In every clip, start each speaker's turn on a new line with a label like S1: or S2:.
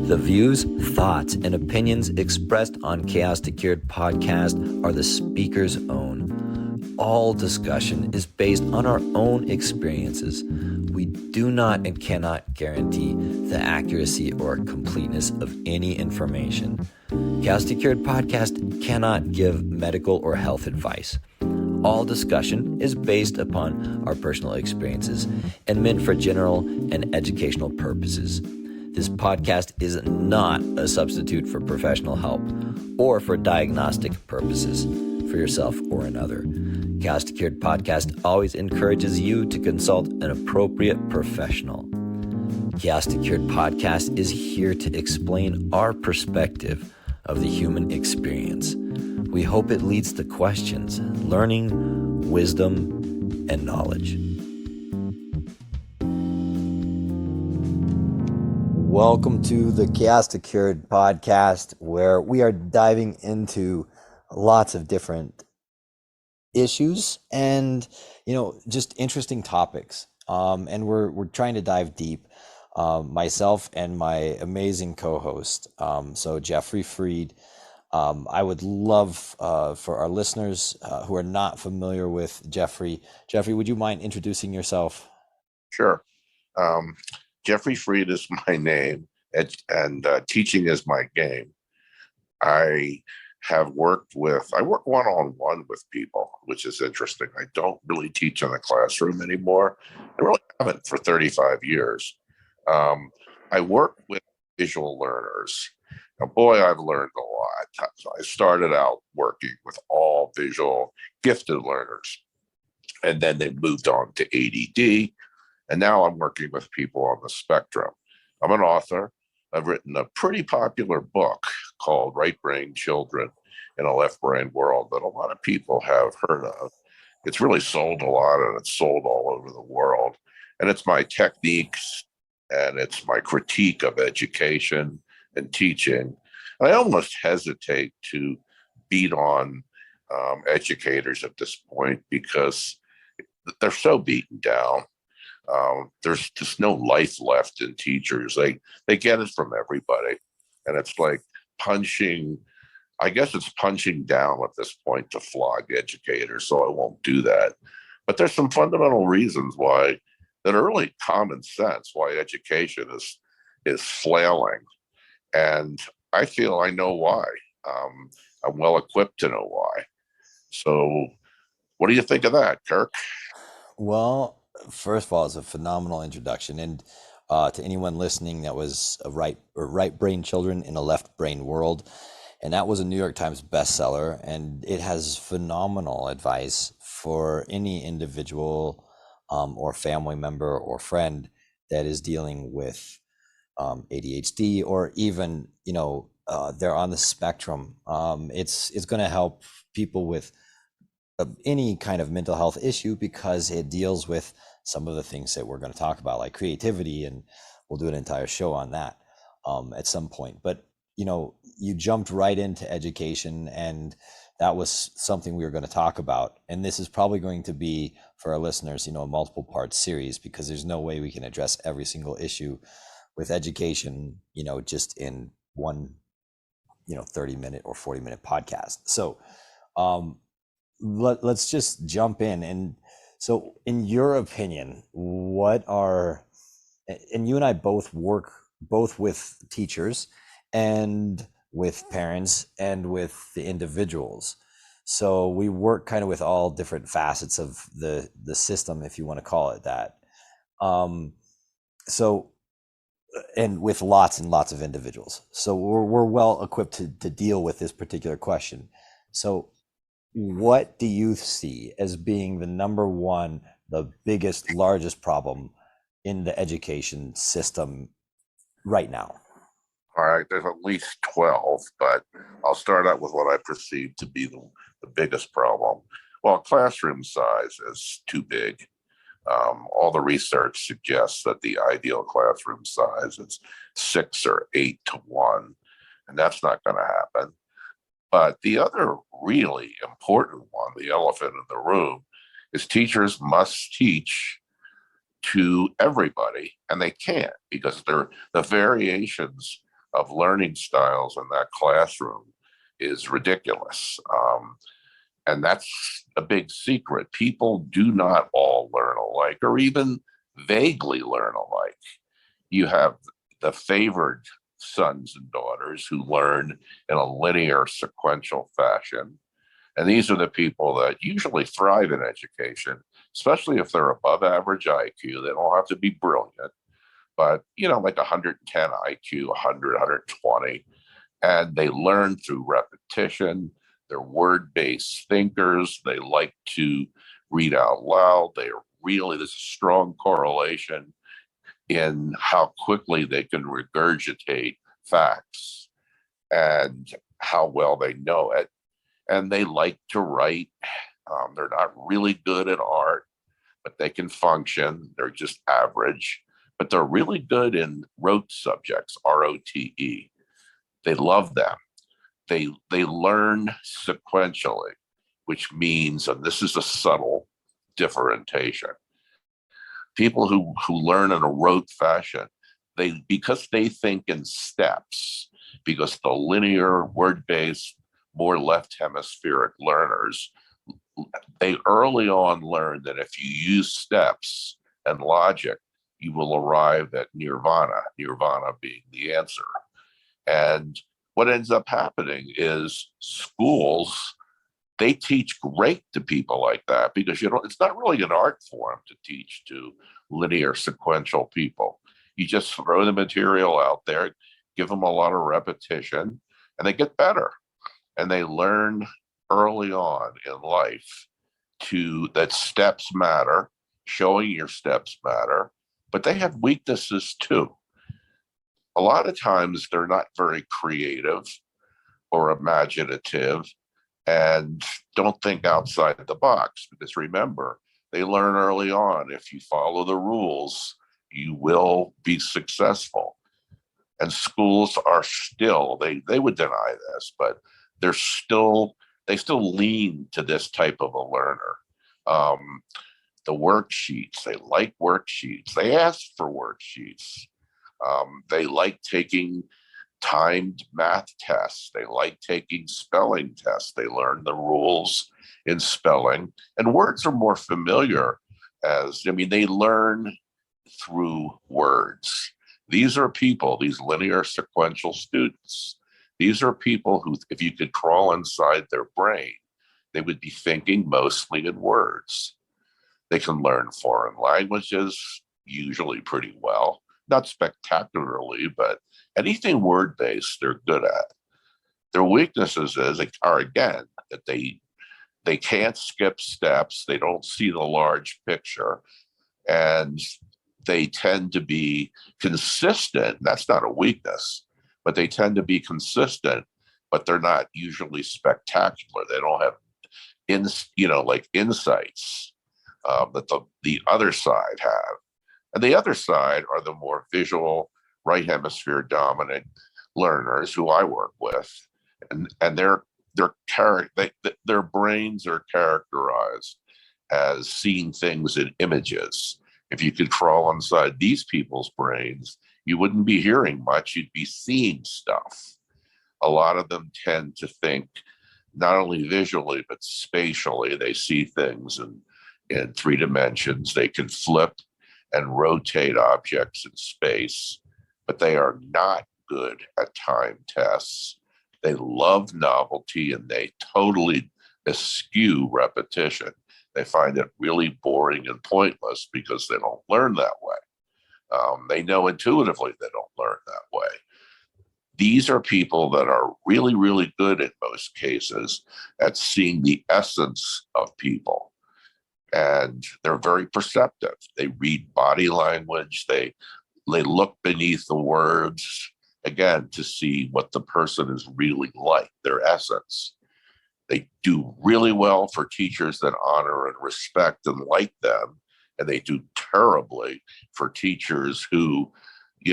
S1: The views, thoughts, and opinions expressed on Chaos to Cured podcast are the speaker's own. All discussion is based on our own experiences. We do not and cannot guarantee the accuracy or completeness of any information. Chaos to Cured podcast cannot give medical or health advice. All discussion is based upon our personal experiences and meant for general and educational purposes. This podcast is not a substitute for professional help or for diagnostic purposes for yourself or another. Chaos to Cured podcast always encourages you to consult an appropriate professional. Chaos to Cured podcast is here to explain our perspective of the human experience. We hope it leads to questions, learning, wisdom, and knowledge. Welcome to the Chaos to Cured podcast, where we are diving into lots of different issues and, just interesting topics. And we're trying to dive deep. Myself and my amazing co-host, so Jeffrey Freed. I would love for our listeners who are not familiar with Jeffrey, would you mind introducing yourself?
S2: Sure. Jeffrey Freed is my name, and teaching is my game. I work one-on-one with people, which is interesting. I don't really teach in the classroom anymore. I really haven't for 35 years. I work with visual learners. Now, boy, I've learned a lot. I started out working with all visual gifted learners, and then they moved on to ADD, and now I'm working with people on the spectrum. I'm an author. I've written a pretty popular book called Right Brain Children in a Left Brain World that a lot of people have heard of. It's really sold a lot, and it's sold all over the world. And it's my techniques, and it's my critique of education and teaching. And I almost hesitate to beat on educators at this point because they're so beaten down. There's just no life left in teachers. They get it from everybody. And it's like punching down at this point to flog educators, so I won't do that. But there's some fundamental reasons why that are really common sense, why education is flailing. And I feel I know why. I'm well equipped to know why. So what do you think of that, Kirk?
S1: Well, first of all, it's a phenomenal introduction. And to anyone listening, that was Right Brain Children in a Left Brain World. And that was a New York Times bestseller. And it has phenomenal advice for any individual or family member or friend that is dealing with ADHD, or even, they're on the spectrum. It's going to help people with any kind of mental health issue, because it deals with some of the things that we're going to talk about, like creativity, and we'll do an entire show on that at some point. But, you jumped right into education, and that was something we were going to talk about. And this is probably going to be, for our listeners, a multiple part series, because there's no way we can address every single issue with education, just in one, 30-minute or 40-minute podcast. So let's just jump in. And so in your opinion, and you and I both work both with teachers and with parents and with the individuals. So we work kind of with all different facets of the system, if you want to call it that. And with lots and lots of individuals. So we're well equipped to deal with this particular question. So what do you see as being the number one, the biggest, largest problem in the education system right now?
S2: All right, there's at least 12, but I'll start out with what I perceive to be the biggest problem. Well, classroom size is too big. All the research suggests that the ideal classroom size is 6 or 8 to 1, and that's not going to happen. But the other really important one, the elephant in the room, is teachers must teach to everybody, and they can't, because the variations of learning styles in that classroom is ridiculous. And that's a big secret. People do not all learn alike or even vaguely learn alike. You have the favored sons and daughters who learn in a linear sequential fashion. And these are the people that usually thrive in education, especially if they're above average IQ. They don't have to be brilliant, but like 110 IQ, 100, 120, and they learn through repetition. They're word-based thinkers. They like to read out loud. There's a strong correlation in how quickly they can regurgitate facts and how well they know it. And they like to write. They're not really good at art, but they can function. They're just average, but they're really good in rote subjects, ROTE. They love them. They learn sequentially, which means, and this is a subtle differentiation, people who learn in a rote fashion, because they think in steps, because the linear, word-based, more left hemispheric learners, they early on learn that if you use steps and logic, you will arrive at nirvana being the answer. And what ends up happening is schools, they teach great to people like that because it's not really an art form to teach to linear sequential people. You just throw the material out there, give them a lot of repetition, and they get better. And they learn early on in life that steps matter, showing your steps matter, but they have weaknesses too. A lot of times they're not very creative or imaginative and don't think outside the box, because remember, they learn early on, if you follow the rules, you will be successful. And schools are still, they would deny this, but they still lean to this type of a learner. The worksheets, they like worksheets. They ask for worksheets. They like taking timed math tests. They like taking spelling tests. They learn the rules in spelling. And words are more familiar they learn through words. These are people, these linear sequential students. These are people who, if you could crawl inside their brain, they would be thinking mostly in words. They can learn foreign languages, usually pretty well. Not spectacularly, but anything word-based, they're good at. Their weaknesses are again, that they can't skip steps. They don't see the large picture. And they tend to be consistent. That's not a weakness, but they tend to be consistent, but they're not usually spectacular. They don't have insights that the other side have. And the other side are the more visual, right hemisphere dominant learners who I work with, and their brains are characterized as seeing things in images. If you could crawl inside these people's brains, you wouldn't be hearing much, you'd be seeing stuff. A lot of them tend to think not only visually, but spatially. They see things in 3 dimensions. They can flip and rotate objects in space, but they are not good at time tests. They love novelty and they totally eschew repetition. They find it really boring and pointless because they don't learn that way. They know intuitively they don't learn that way. These are people that are really, really good in most cases at seeing the essence of people. And they're very perceptive. They read body language. They look beneath the words, again, to see what the person is really like, their essence. They do really well for teachers that honor and respect and like them. And they do terribly for teachers who,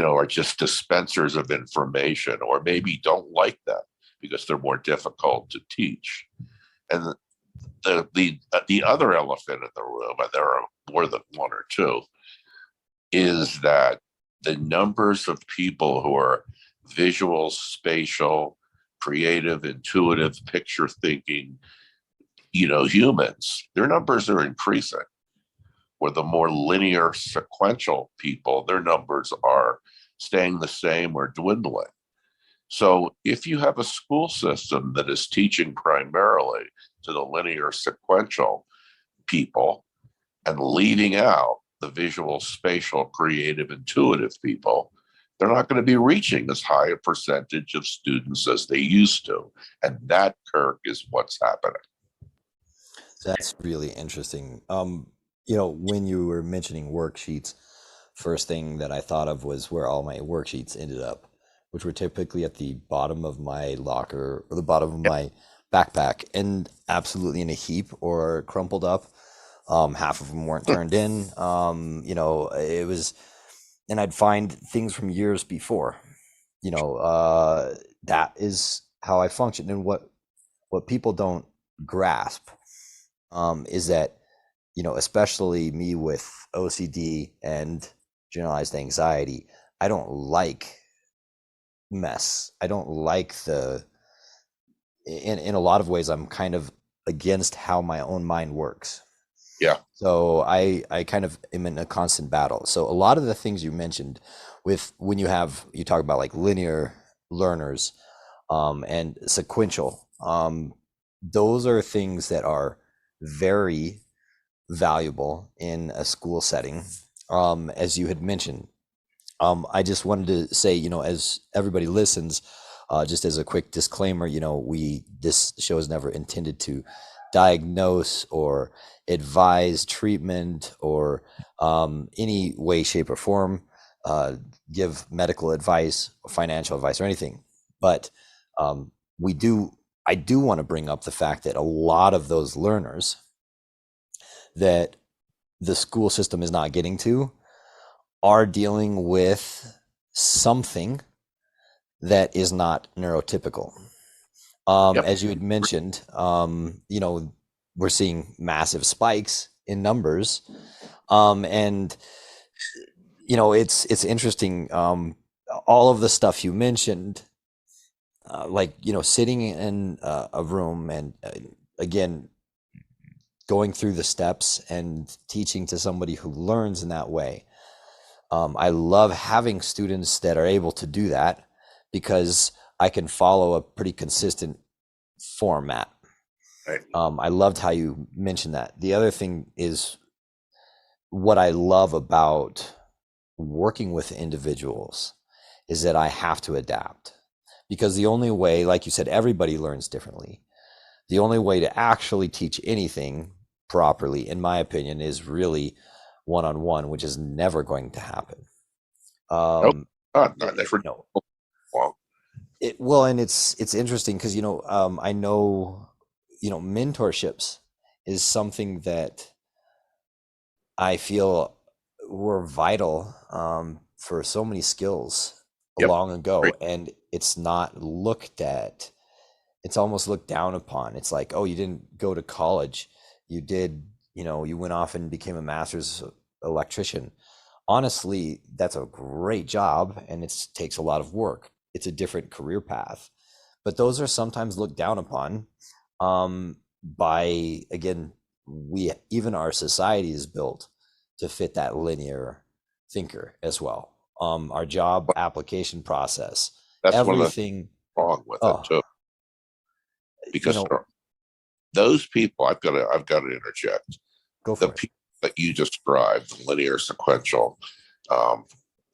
S2: are just dispensers of information or maybe don't like them because they're more difficult to teach. And the other elephant in the room, and there are more than one or two, is that the numbers of people who are visual, spatial, creative, intuitive, picture thinking, humans, their numbers are increasing. Where the more linear, sequential people, their numbers are staying the same or dwindling. So if you have a school system that is teaching primarily to the linear, sequential people and leaving out the visual, spatial, creative, intuitive people, they're not going to be reaching as high a percentage of students as they used to. And that, Kirk, is what's happening.
S1: That's really interesting. When you were mentioning worksheets, first thing that I thought of was where all my worksheets ended up, which were typically at the bottom of my locker or the bottom of my backpack, and absolutely in a heap or crumpled up. Half of them weren't turned in. It was, and I'd find things from years before. That is how I function, and what people don't grasp is that, especially me with OCD and generalized anxiety, I don't like mess. I don't like in a lot of ways, I'm kind of against how my own mind works.
S2: Yeah.
S1: So I kind of am in a constant battle. So a lot of the things you mentioned with when you talk about like linear learners, and sequential, those are things that are very valuable in a school setting. As you had mentioned, I just wanted to say, as everybody listens, just as a quick disclaimer, this show is never intended to diagnose or advise treatment or any way, shape, or form, give medical advice, or financial advice, or anything. But we do. I do want to bring up the fact that a lot of those learners that the school system is not getting to are dealing with something that is not neurotypical.
S2: Yep.
S1: As you had mentioned, we're seeing massive spikes in numbers, and it's interesting. All of the stuff you mentioned, like sitting in a room and again going through the steps and teaching to somebody who learns in that way. I love having students that are able to do that because I can follow a pretty consistent format.
S2: Right.
S1: I loved how you mentioned that. The other thing is what I love about working with individuals is that I have to adapt, because the only way, like you said, everybody learns differently. The only way to actually teach anything properly, in my opinion, is really one-on-one, which is never going to happen.
S2: Nope.
S1: It,
S2: That's
S1: you know,
S2: wrong.
S1: well, and it's interesting because I know mentorships is something that I feel were vital for so many skills
S2: Yep.
S1: long ago,
S2: Great.
S1: and it's not looked at. It's almost looked down upon. It's like, oh, you didn't go to college. You did, you went off and became a master's electrician. Honestly, that's a great job and it takes a lot of work. It's a different career path. But those are sometimes looked down upon, by, again, even our society is built to fit that linear thinker as well. Our job application process,
S2: That's one of the
S1: everything.
S2: wrong with it
S1: Oh,
S2: too,
S1: you
S2: because
S1: know,
S2: those people, I've got to interject.
S1: go
S2: The
S1: for it.
S2: people that you described, the linear, sequential, um,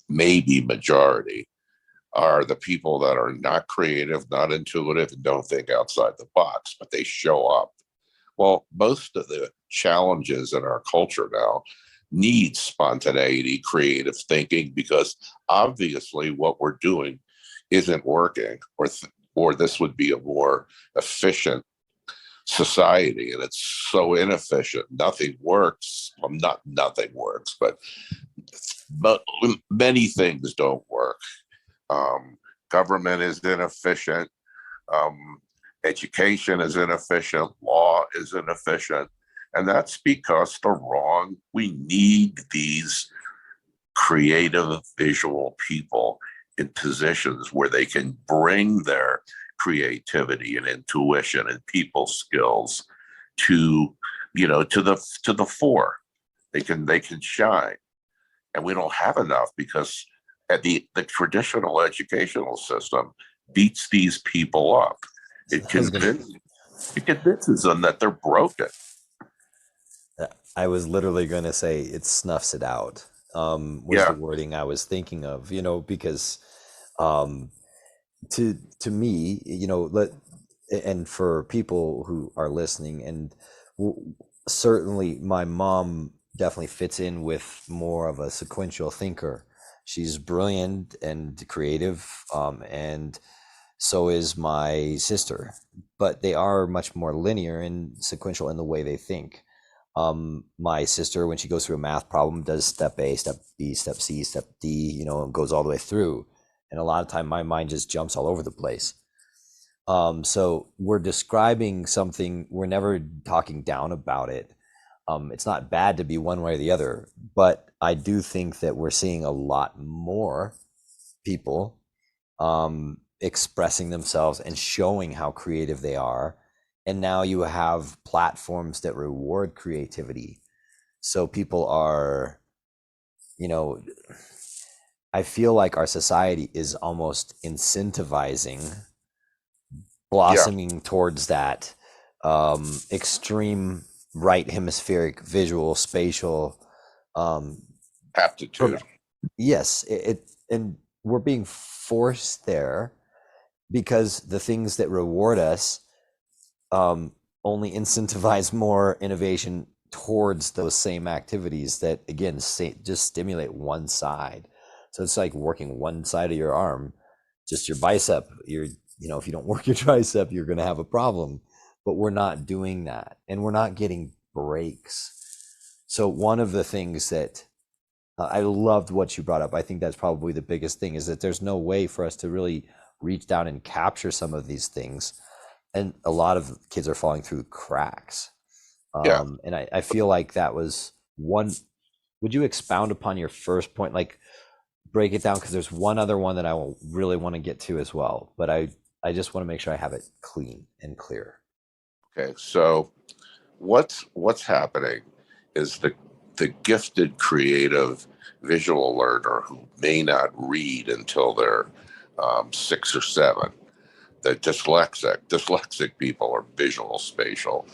S2: maybe majority, are the people that are not creative, not intuitive, and don't think outside the box, but they show up. Well, most of the challenges in our culture now need spontaneity, creative thinking, because obviously what we're doing isn't working, or this would be a more efficient society, and it's so inefficient. Nothing works. Well, not nothing works, but many things don't work. Government is inefficient. Um, Education is inefficient. Law is inefficient. And that's because we need these creative visual people in positions where they can bring their creativity and intuition and people skills to, to the fore. They can shine, and we don't have enough because at the traditional educational system beats these people up. It
S1: I was gonna.
S2: convinces it convinces them that they're broken.
S1: I was literally gonna say it snuffs it out. Was the
S2: Yeah,
S1: wording I was thinking of? Because um, to me, and for people who are listening, and w- certainly my mom definitely fits in with more of a sequential thinker. She's brilliant and creative, and so is my sister, but they are much more linear and sequential in the way they think. My sister, when she goes through a math problem, does step A, step B, step C, step D, and goes all the way through. And a lot of time my mind just jumps all over the place. So we're describing something, we're never talking down about it. It's not bad to be one way or the other, but I do think that we're seeing a lot more people expressing themselves and showing how creative they are. And now you have platforms that reward creativity. So people are, you know, I feel like our society is almost incentivizing
S2: yeah,
S1: blossoming towards that extreme right hemispheric visual spatial um,
S2: aptitude.
S1: yes, and we're being forced there because the things that reward us um, only incentivize more innovation towards those same activities that again just stimulate one side. So it's like working one side of your arm, just your bicep. If you don't work your tricep, you're going to have a problem. But we're not doing that, and we're not getting breaks. So one of the things that I loved what you brought up. I think that's probably the biggest thing is that there's no way for us to really reach down and capture some of these things. And a lot of kids are falling through cracks.
S2: Yeah.
S1: And I feel like that was one. Would you expound upon your first point? Like break it down because there's one other one that I will really want to get to as well. But I just want to make sure I have it clean and clear.
S2: Okay. So what's happening is the gifted creative visual learner who may not read until they're 6 or 7. The dyslexic people are visual spatial,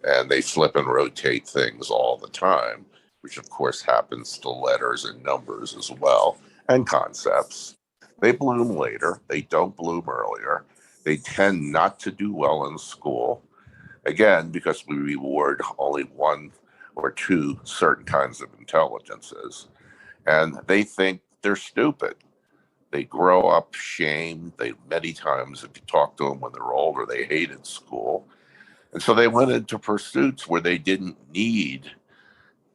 S2: and they flip and rotate things all the time, which of course happens to letters and numbers as well, and concepts. They bloom later. They don't bloom earlier. They tend not to do well in school, again, because we reward only one or two certain kinds of intelligences. And they think they're stupid. They grow up shamed. They many times, if you talk to them when they're older, they hated school. And so they went into pursuits where they didn't need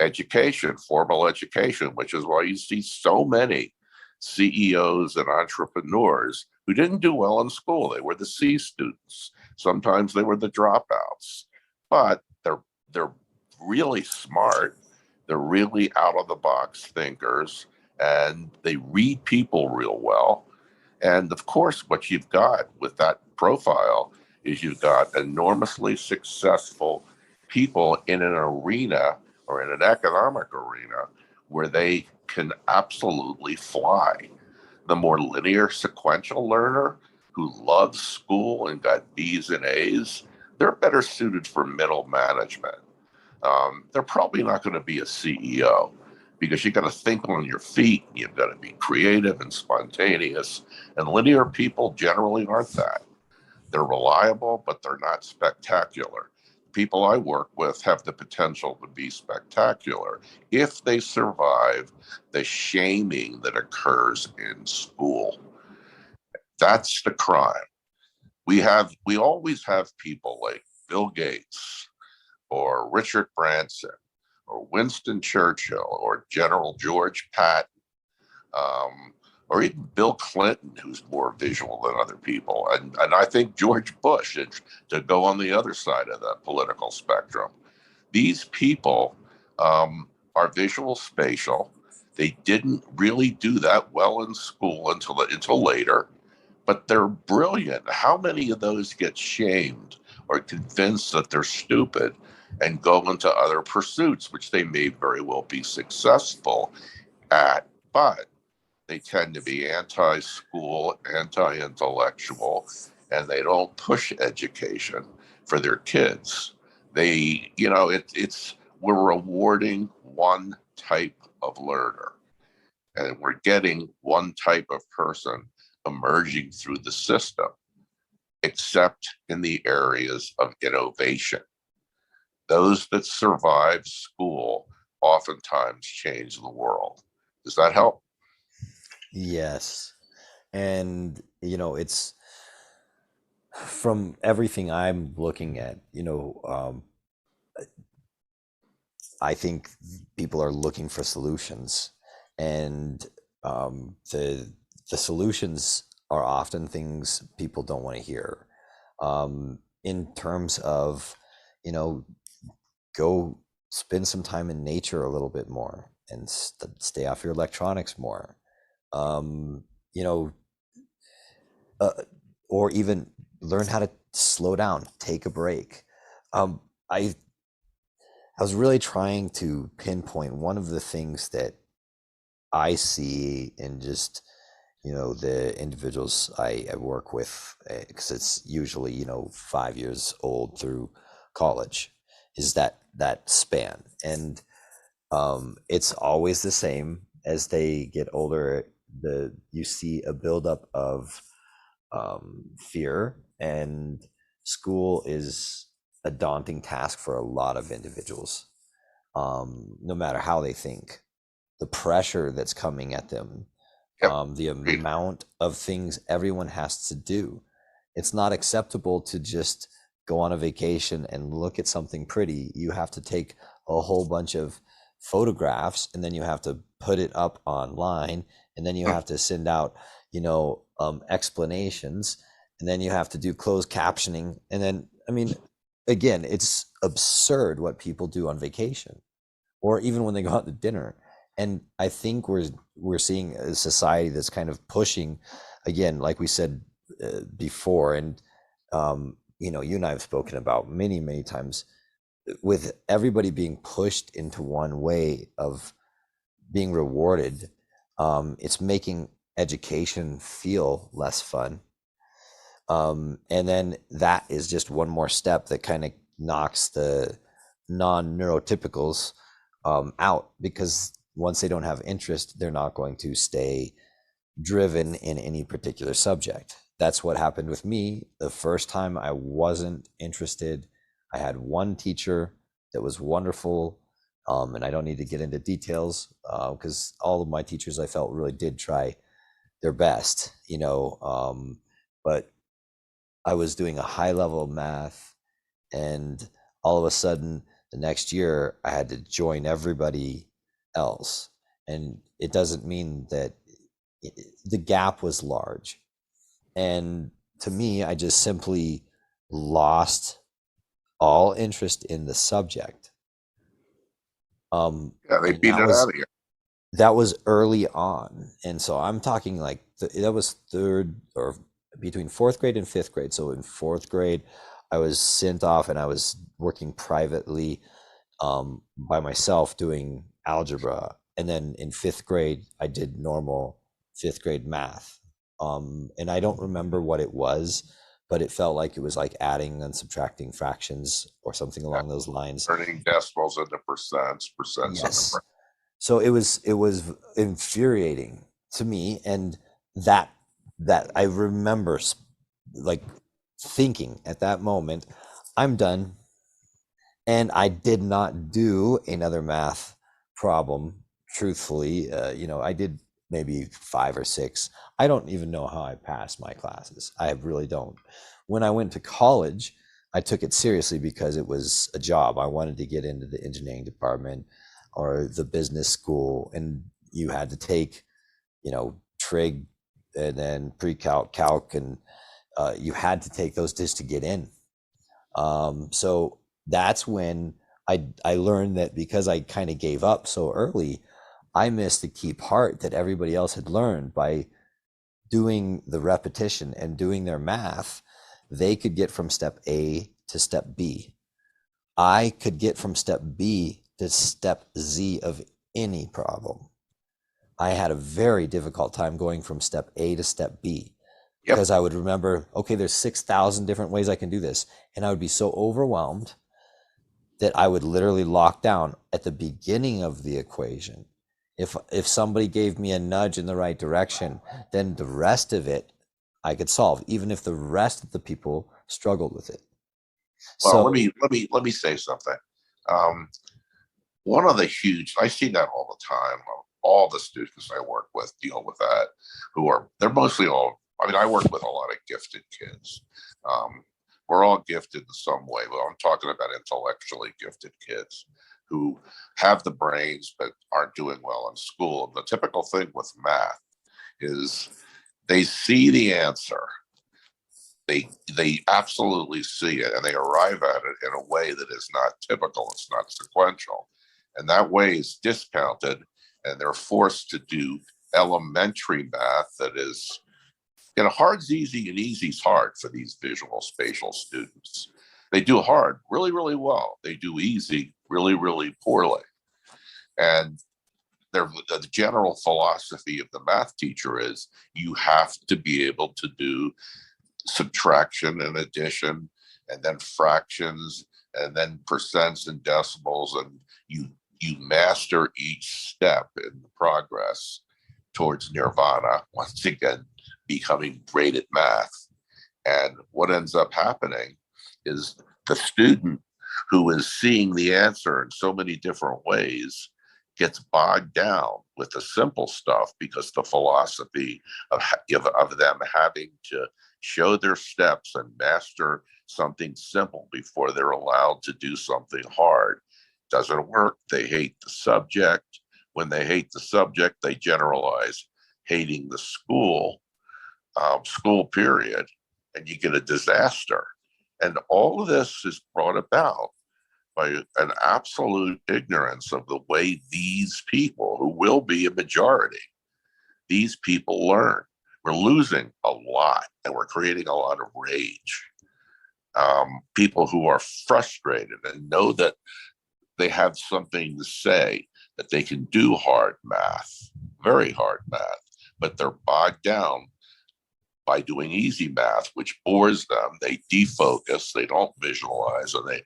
S2: education, formal education, which is why you see so many CEOs and entrepreneurs who didn't do well in school. They were the C students. Sometimes they were the dropouts, but they're really smart. They're really out of the box thinkers, and they read people real well. And of course, what you've got with that profile is you've got enormously successful people in an arena or in an economic arena where they can absolutely fly. The more linear sequential learner who loves school and got B's and A's, they're better suited for middle management. They're probably not going to be a CEO because you got to think on your feet. You've got to be creative and spontaneous. And linear people generally aren't that. They're reliable, but they're not spectacular. People I work with have the potential to be spectacular if they survive the shaming that occurs in school. That's the crime. We always have people like Bill Gates or Richard Branson or Winston Churchill or General George Patton, um, or even Bill Clinton, who's more visual than other people. And I think George Bush, to go on the other side of the political spectrum. These people are visual spatial. They didn't really do that well in school until later, but they're brilliant. How many of those get shamed or convinced that they're stupid and go into other pursuits, which they may very well be successful at, but they tend to be anti-school, anti-intellectual, and they don't push education for their kids. It's we're rewarding one type of learner, and we're getting one type of person emerging through the system, except in the areas of innovation. Those that survive school oftentimes change the world. Does that help?
S1: Yes. And, it's from everything I'm looking at, I think people are looking for solutions, and the solutions are often things people don't want to hear. In terms of, you know, go spend some time in nature a little bit more and stay off your electronics more. Um, you know, uh, or even learn how to slow down, take a break. Um, I I was really trying to pinpoint one of the things that I see in just, the individuals I work with, because it's usually, 5 years old through college, is that span. And it's always the same as they get older. You see a buildup of fear, and school is a daunting task for a lot of individuals, no matter how they think. The pressure that's coming at them,
S2: Yep.
S1: the amount of things everyone has to do. It's not acceptable to just go on a vacation and look at something pretty. You have to take a whole bunch of photographs, and then you have to put it up online, and then you have to send out, explanations, and then you have to do closed captioning. And then, I mean, again, it's absurd what people do on vacation or even when they go out to dinner. And I think we're seeing a society that's kind of pushing, again, like we said before, and you and I have spoken about many times, with everybody being pushed into one way of being rewarded. It's making education feel less fun. And then that is just one more step that kind of knocks the non-neurotypicals out, because once they don't have interest, they're not going to stay driven in any particular subject. That's what happened with me. The first time I wasn't interested, I had one teacher that was wonderful. And I don't need to get into details because all of my teachers I felt really did try their best, but I was doing a high level of math, and all of a sudden the next year I had to join everybody else. And it doesn't mean that the gap was large. And to me, I just simply lost all interest in the subject.
S2: Yeah, they
S1: And
S2: beat it out of you.
S1: that was early on. And so I'm talking like that was third or between fourth grade and fifth grade. So in fourth grade, I was sent off and I was working privately by myself doing algebra. And then in fifth grade, I did normal fifth grade math. And I don't remember what it was, but it felt like it was like adding and subtracting fractions or something
S2: Yeah.
S1: along those lines.
S2: Turning decimals into percents into
S1: Yes. So it was infuriating to me, and that that I remember like thinking at that moment, I'm done. And I did not do another math problem, truthfully. I did maybe five or six. I don't even know how I passed my classes. I really don't. When I went to college, I took it seriously because it was a job. I wanted to get into the engineering department or the business school, and you had to take, trig and then pre-calc, calc, and you had to take those just to get in. So that's when I learned that because I kind of gave up so early, I missed the key part that everybody else had learned by doing the repetition and doing their math. They could get from step A to step B. I could get from step B to step Z of any problem. I had a very difficult time going from step A to step B
S2: Yep.
S1: because I would remember, okay, there's 6,000 different ways I can do this. And I would be so overwhelmed that I would literally lock down at the beginning of the equation. If somebody gave me a nudge in the right direction, then the rest of it I could solve, even if the rest of the people struggled with it.
S2: Well,
S1: So
S2: let me say something. Um, One of the huge, I see that all the time. All the students I work with deal with that, they're mostly all, I mean, I work with a lot of gifted kids. Um, we're all gifted in some way, but I'm talking about intellectually gifted kids who have the brains but aren't doing well in school. And the typical thing with math is they see the answer. They absolutely see it and they arrive at it in a way that is not typical. It's not sequential. And that way is discounted and they're forced to do elementary math that is, hard's easy and easy's hard for these visual spatial students. They do hard really, really well. They do easy really, really poorly. And the general philosophy of the math teacher is you have to be able to do subtraction and addition and then fractions and then percents and decimals, and you master each step in the progress towards nirvana, once again becoming great at math. And what ends up happening is the student who is seeing the answer in so many different ways gets bogged down with the simple stuff because the philosophy of them having to show their steps and master something simple before they're allowed to do something hard doesn't work. They hate the subject. When they hate the subject, they generalize hating the school period, and you get a disaster. And all of this is brought about by an absolute ignorance of the way these people, who will be a majority, these people learn. We're losing a lot and we're creating a lot of rage. People who are frustrated and know that they have something to say, that they can do hard math, very hard math, but they're bogged down by doing easy math, which bores them. They defocus, they don't visualize, and they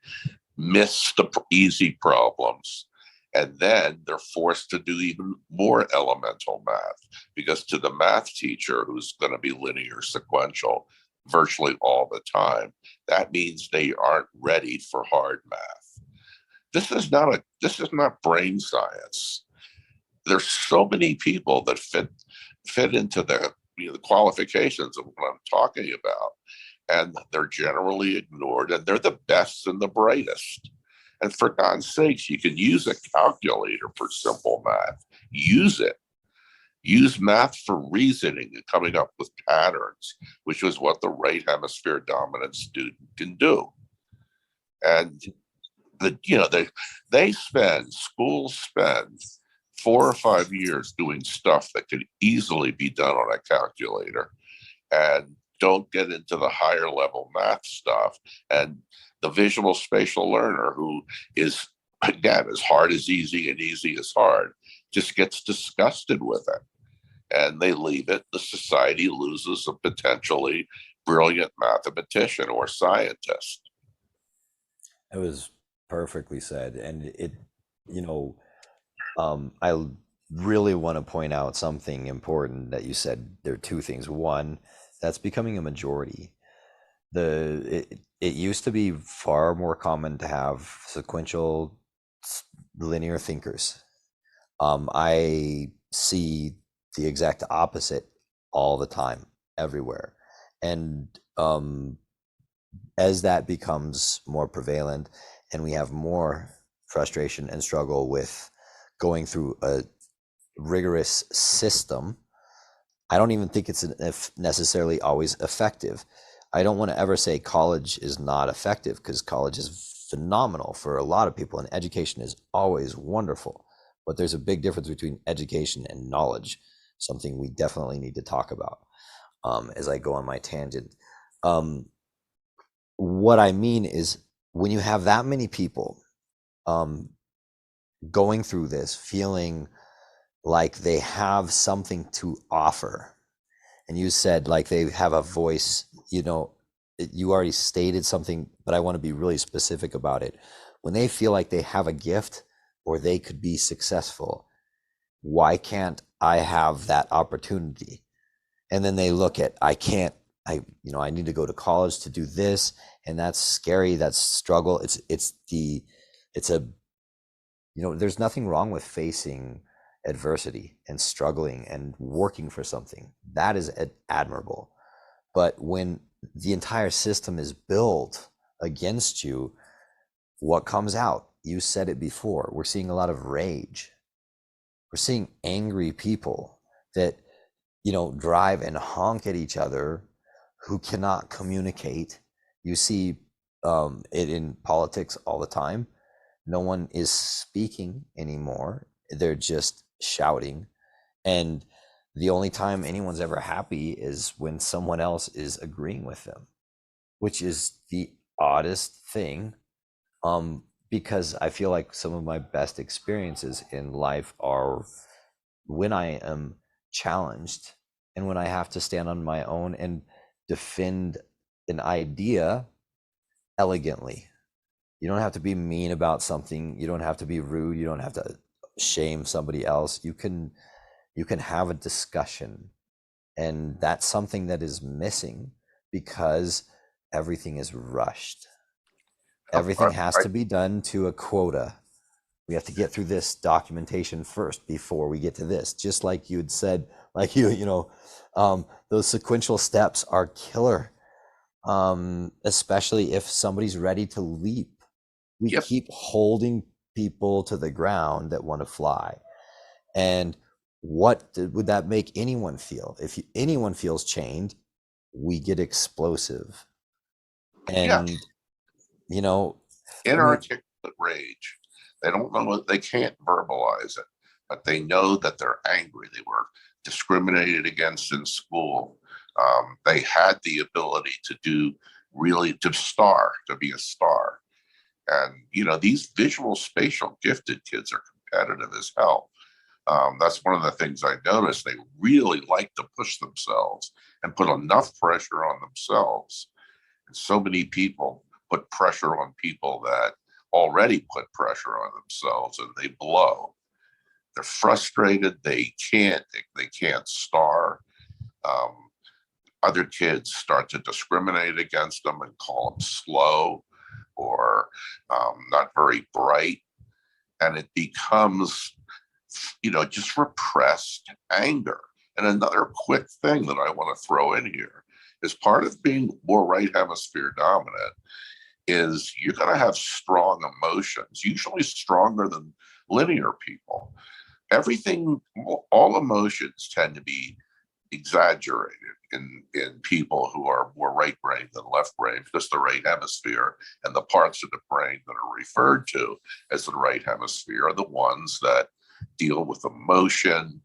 S2: miss the easy problems. And then they're forced to do even more elemental math because to the math teacher who's going to be linear sequential virtually all the time, that means they aren't ready for hard math. This is not brain science. There's so many people that fit into the qualifications of what I'm talking about, and they're generally ignored, and they're the best and the brightest. And for God's sakes, you can use a calculator for simple math. Use it. Use math for reasoning and coming up with patterns, which is what the right hemisphere dominant student can do. And schools spend 4 or 5 years doing stuff that could easily be done on a calculator, and don't get into the higher level math stuff. And the visual spatial learner, who is, again, as hard as easy and easy as hard, just gets disgusted with it. And they leave it. The society loses a potentially brilliant mathematician or scientist.
S1: it was perfectly said. And you know, I really want to point out something important that you said. There are two things. One, that's becoming a majority. It used to be far more common to have sequential linear thinkers. I see the exact opposite all the time, everywhere. And as that becomes more prevalent and we have more frustration and struggle with going through a rigorous system, I don't even think it's necessarily always effective. I don't want to ever say college is not effective, because college is phenomenal for a lot of people and education is always wonderful. but there's a big difference between education and knowledge, something we definitely need to talk about as I go on my tangent. Um, what I mean is when you have that many people um, going through this, feeling like they have something to offer, and you said like they have a voice, you already stated something, but I want to be really specific about it. When they feel like they have a gift or they could be successful, why can't I have that opportunity? And then they look at, I can't, I need to go to college to do this, and that's scary, that's struggle. It's a, there's nothing wrong with facing adversity and struggling and working for something. That is admirable. But when the entire system is built against you, what comes out? You said it before. We're seeing a lot of rage. We're seeing angry people that, drive and honk at each other, who cannot communicate. You see it in politics all the time. No one is speaking anymore. They're just shouting. And the only time anyone's ever happy is when someone else is agreeing with them, which is the oddest thing. Because I feel like some of my best experiences in life are when I am challenged and when I have to stand on my own and defend an idea elegantly. You don't have to be mean about something. You don't have to be rude. You don't have to shame somebody else. You can have a discussion, and that's something that is missing because everything is rushed. Everything has
S2: I
S1: to be done to a quota. We have to get through this documentation first before we get to this. Just like you had said, like those sequential steps are killer, especially if somebody's ready to leap. We
S2: Yep.
S1: keep holding people to the ground that want to fly. And would that make anyone feel? If anyone feels chained, we get explosive.
S2: Yeah.
S1: And, you know, I mean,
S2: Inarticulate rage. They don't know what, they can't verbalize it, but they know that they're angry. They were discriminated against in school. They had the ability to do really to be a star. And, these visual spatial gifted kids are competitive as hell. That's one of the things I noticed. They really like to push themselves and put enough pressure on themselves. And so many people put pressure on people that already put pressure on themselves, and they blow. They're frustrated. They can't star. Um, Other kids start to discriminate against them and call them slow or not very bright, and it becomes just repressed anger. And another quick thing that I want to throw in here is part of being more right hemisphere dominant is you're going to have strong emotions, usually stronger than linear people. Everything, all emotions tend to be exaggerated in people who are more right brain than left brain, because the right hemisphere and the parts of the brain that are referred to as the right hemisphere are the ones that deal with emotion.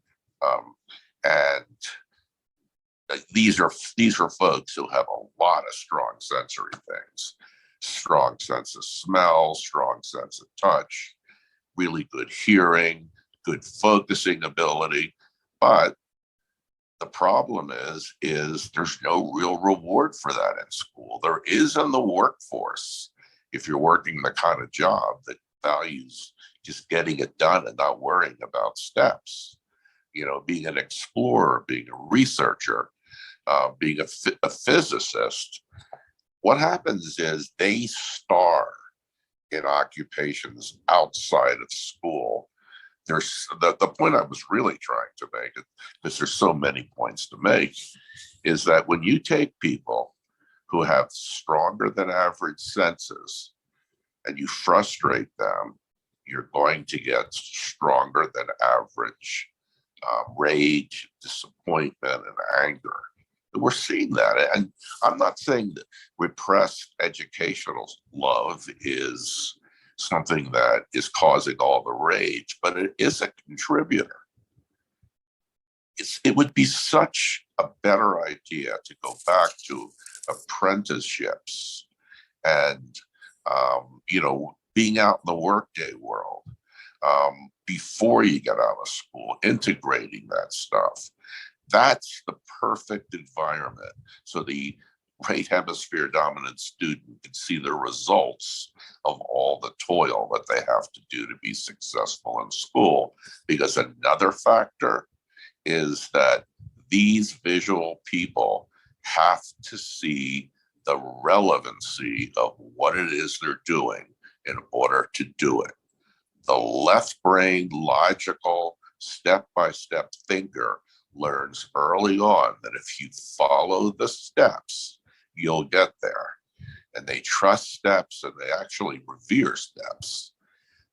S2: And these are folks who have a lot of strong sensory things, strong sense of smell, strong sense of touch, really good hearing, good focusing ability. But the problem is there's no real reward for that in school. There is in the workforce if you're working the kind of job that values just getting it done and not worrying about steps. Being an explorer, being a researcher, being a physicist. What happens is they star in occupations outside of school. There's the point I was really trying to make, because there's so many points to make, is that when you take people who have stronger than average senses and you frustrate them, you're going to get stronger than average rage, disappointment, and anger. We're seeing that. And I'm not saying that repressed educational love is something that is causing all the rage, but it is a contributor. It would be such a better idea to go back to apprenticeships and, being out in the workday world before you get out of school, integrating that stuff. That's the perfect environment. So the right hemisphere dominant student can see the results of all the toil that they have to do to be successful in school. Because another factor is that these visual people have to see the relevancy of what it is they're doing in order to do it. The left-brained, logical, step-by-step thinker learns early on that if you follow the steps, you'll get there. And they trust steps and they actually revere steps.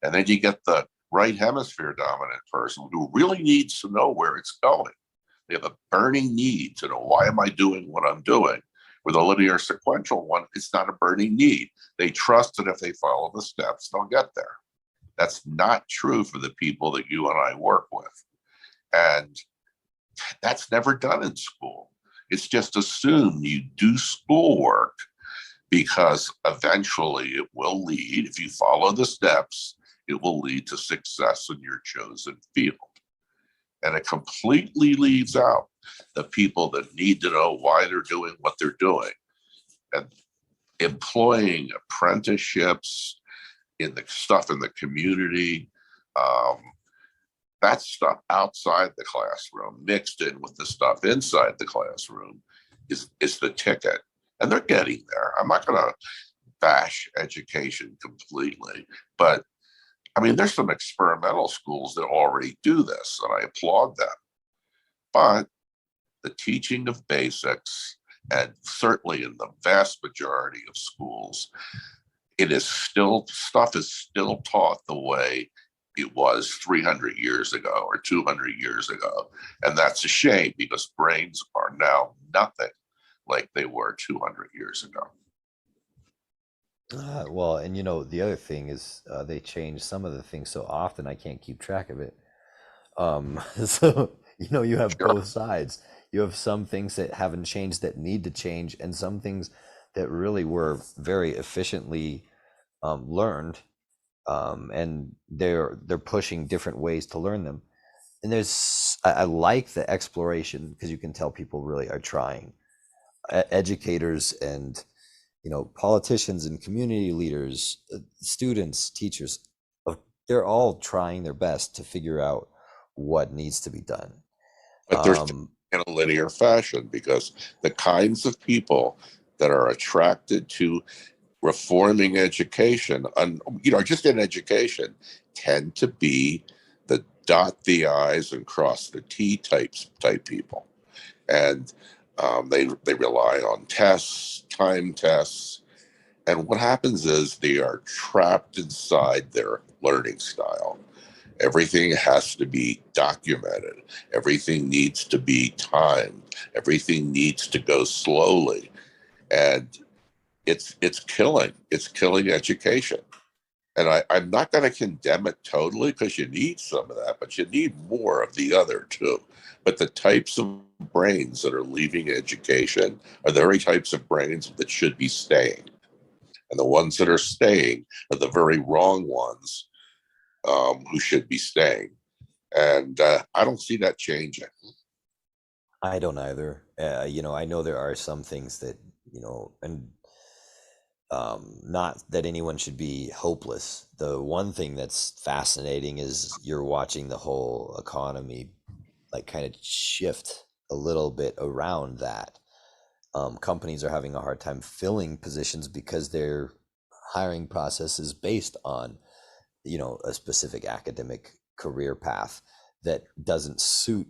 S2: And then you get the right hemisphere dominant person who really needs to know where it's going. They have a burning need to know, why am I doing what I'm doing? With a linear sequential one, it's not a burning need. They trust that if they follow the steps, they'll get there. That's not true for the people that you and I work with. And that's never done in school. It's just assumed you do schoolwork because eventually it will lead, if you follow the steps, it will lead to success in your chosen field. And it completely leaves out the people that need to know why they're doing what they're doing. And employing apprenticeships in the stuff in the community, that stuff outside the classroom mixed in with the stuff inside the classroom is the ticket. And they're getting there. I'm not going to bash education completely, but I mean, there's some experimental schools that already do this, and I applaud them. But the teaching of basics, and certainly in the vast majority of schools, stuff is still taught the way it was 300 years ago or 200 years ago. And that's a shame because brains are now nothing like they were 200 years ago.
S1: Well, and the other thing is they change some of the things so often I can't keep track of it. So you have
S2: Sure.
S1: both sides. You have some things that haven't changed that need to change, and some things that really were very efficiently learned, and they're pushing different ways to learn them. And I like the exploration because you can tell people really are trying. Educators and politicians and community leaders, students, teachers, they're all trying their best to figure out what needs to be done.
S2: But there's in a linear fashion because the kinds of people that are attracted to reforming education, and just in education, tend to be the dot the I's and cross the T type people, and they rely on tests, time tests, and what happens is they are trapped inside their learning style. Everything has to be documented. Everything needs to be timed. Everything needs to go slowly, and it's killing education. And I'm not going to condemn it totally because you need some of that, but you need more of the other too. But the types of brains that are leaving education are the very types of brains that should be staying. And the ones that are staying are the very wrong ones who should be staying. And I don't see that changing.
S1: I don't either. I know there are some things that, and not that anyone should be hopeless. The one thing that's fascinating is you're watching the whole economy like kind of shift a little bit around that. Companies are having a hard time filling positions because their hiring process is based on, a specific academic career path that doesn't suit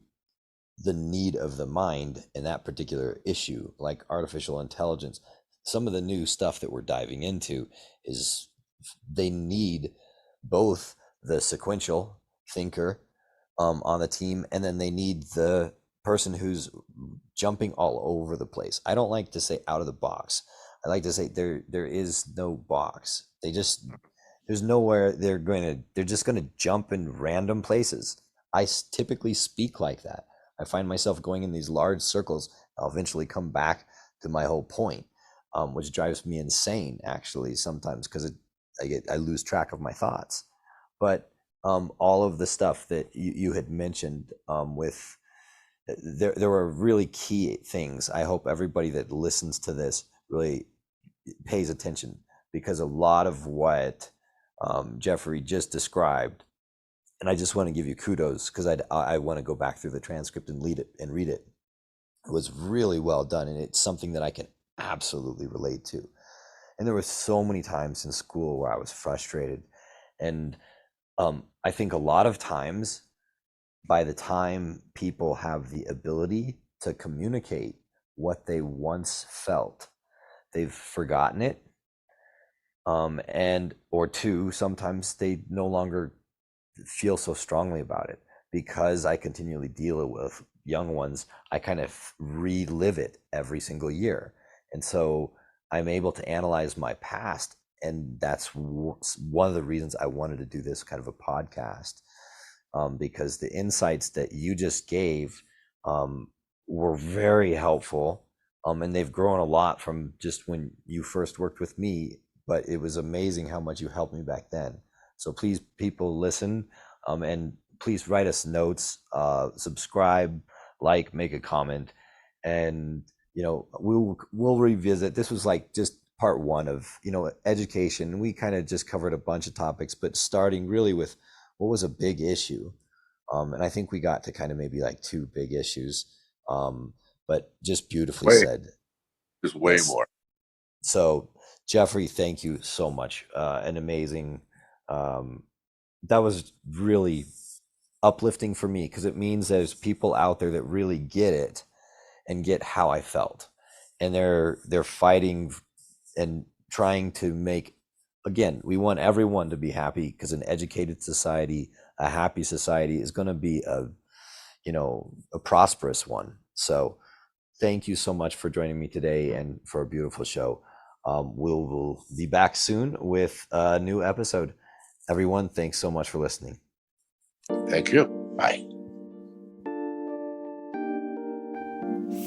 S1: the need of the mind in that particular issue, like artificial intelligence. Some of the new stuff that we're diving into is they need both the sequential thinker on the team, and then they need the person who's jumping all over the place. I don't like to say out of the box. I like to say there is no box. There's nowhere they're just going to jump in random places. Typically speak like that. I find myself going in these large circles. I'll eventually come back to my whole point, which drives me insane actually sometimes, because I lose track of my thoughts. But all of the stuff that you had mentioned, with there were really key things. I hope everybody that listens to this really pays attention, because a lot of what Jeffrey just described, and I just want to give you kudos, because I want to go back through the transcript and read it. It was really well done, and it's something that I can absolutely relate to. And there were so many times in school where I was frustrated, and I think a lot of times, by the time people have the ability to communicate what they once felt, they've forgotten it. And or two, sometimes they no longer feel so strongly about it. Because I continually deal with young ones, I kind of relive it every single year. And so I'm able to analyze my past. And that's one of the reasons I wanted to do this kind of a podcast, because the insights that you just gave were very helpful. And they've grown a lot from just when you first worked with me, but it was amazing how much you helped me back then. So please, people, listen, and please write us notes, subscribe, like, make a comment, and we'll revisit. This was like just part one of education. We kind of just covered a bunch of topics, but starting really with what was a big issue, and I think we got to kind of maybe like two big issues, but just beautifully said.
S2: There's way
S1: Yes.
S2: more.
S1: So Jeffrey, thank you so much. An amazing, that was really uplifting for me, because it means there's people out there that really get it and get how I felt, and they're fighting and trying to make, again, we want everyone to be happy, because an educated society, a happy society, is going to be a prosperous one. So thank you so much for joining me today and for a beautiful show. We'll be back soon with a new episode. Everyone, thanks so much for listening.
S2: Thank you. Bye.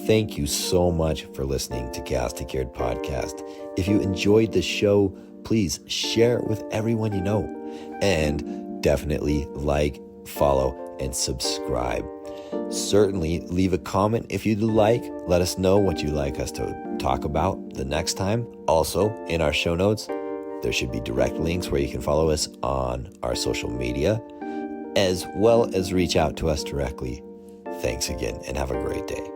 S1: Thank you so much for listening to Chaos to Cured podcast. If you enjoyed the show, please share it with everyone you know, and definitely like, follow, and subscribe. Certainly leave a comment if you'd like. Let us know what you'd like us to talk about the next time. Also, in our show notes, there should be direct links where you can follow us on our social media, as well as reach out to us directly. Thanks again, and have a great day.